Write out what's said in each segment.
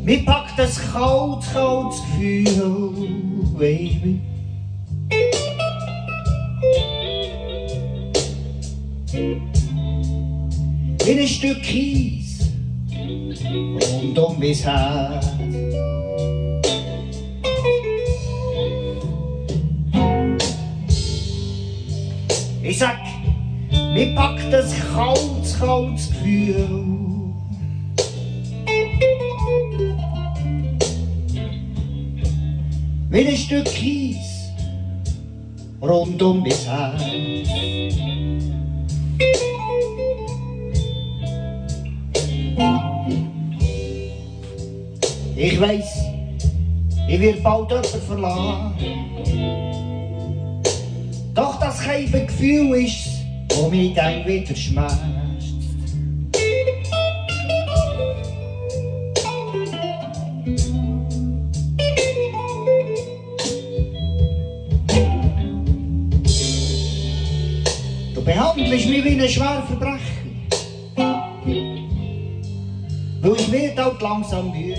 Mich packt ein kaltes, kaltes Gefühl, Baby. Wie ein Stück Kies rund um mein Herz. Ich sag, mich packt ein kaltes, kaltes Gefühl. Wie ein Stück Kies rund um mein Herz. Ich weiss, ich werde bald jemanden verlassen. Doch das kein Gefühl ist, das mich dann wieder schmerzt. Du behandelst mich wie einen Schwerverbrecher, weil ich werde halt langsam müde.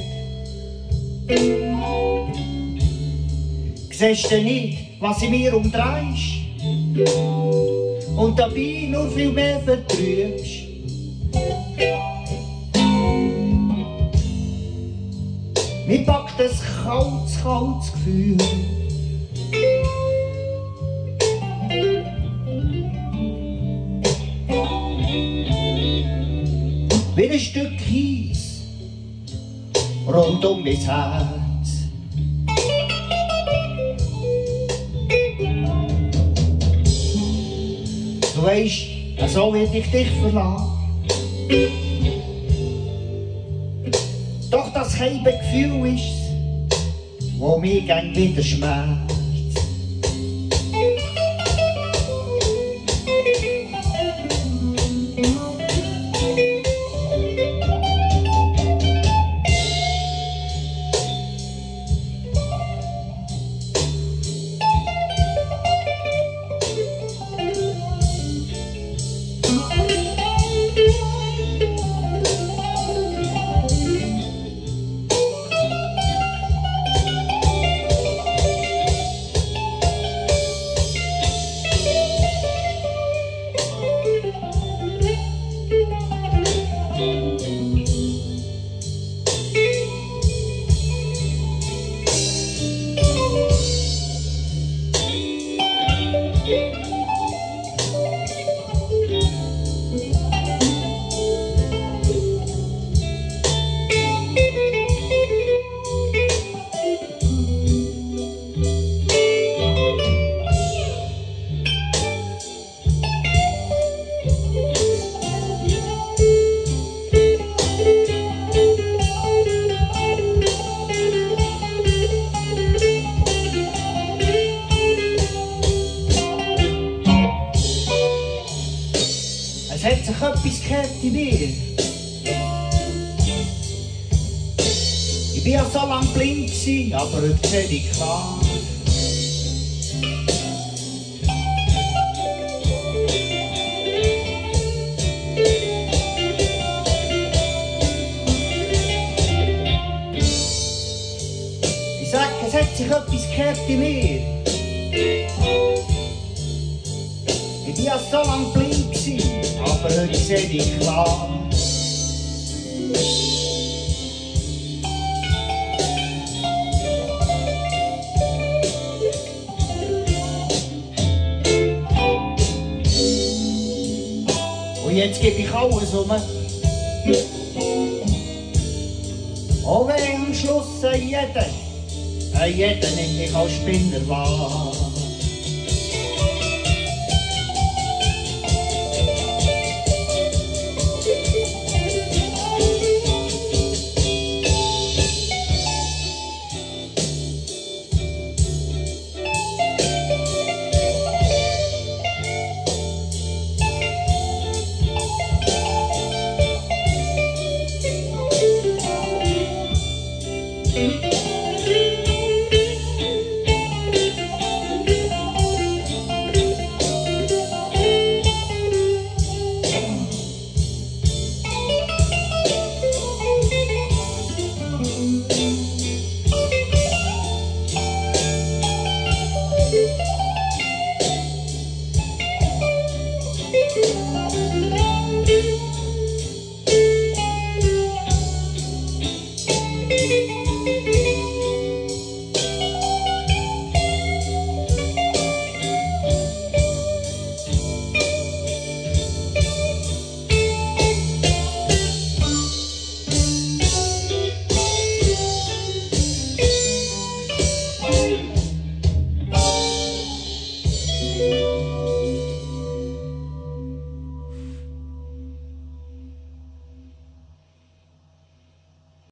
Siehst du nicht, was in mir umdrehst und dabei nur viel mehr vertrübst? Mich packt ein kaltes, kaltes Gefühl. Wie ein Stück Kies rund um mein Herz. Du weisst, so werde ich dich verlassen. Doch das kein Gefühl ist, das mich gern wieder schmerzt. Es hat sich etwas gehört in mir. Ich war ja so lange blind, aber heute sehe ich klar. Ich sag, es hat sich etwas gekehrt in mir. Ich war ja so lange blind, aber heute sehe ich klar. Und jetzt gebe ich alles um. Auch wenn am Schluss jeder nimmt mich als Spinner wahr.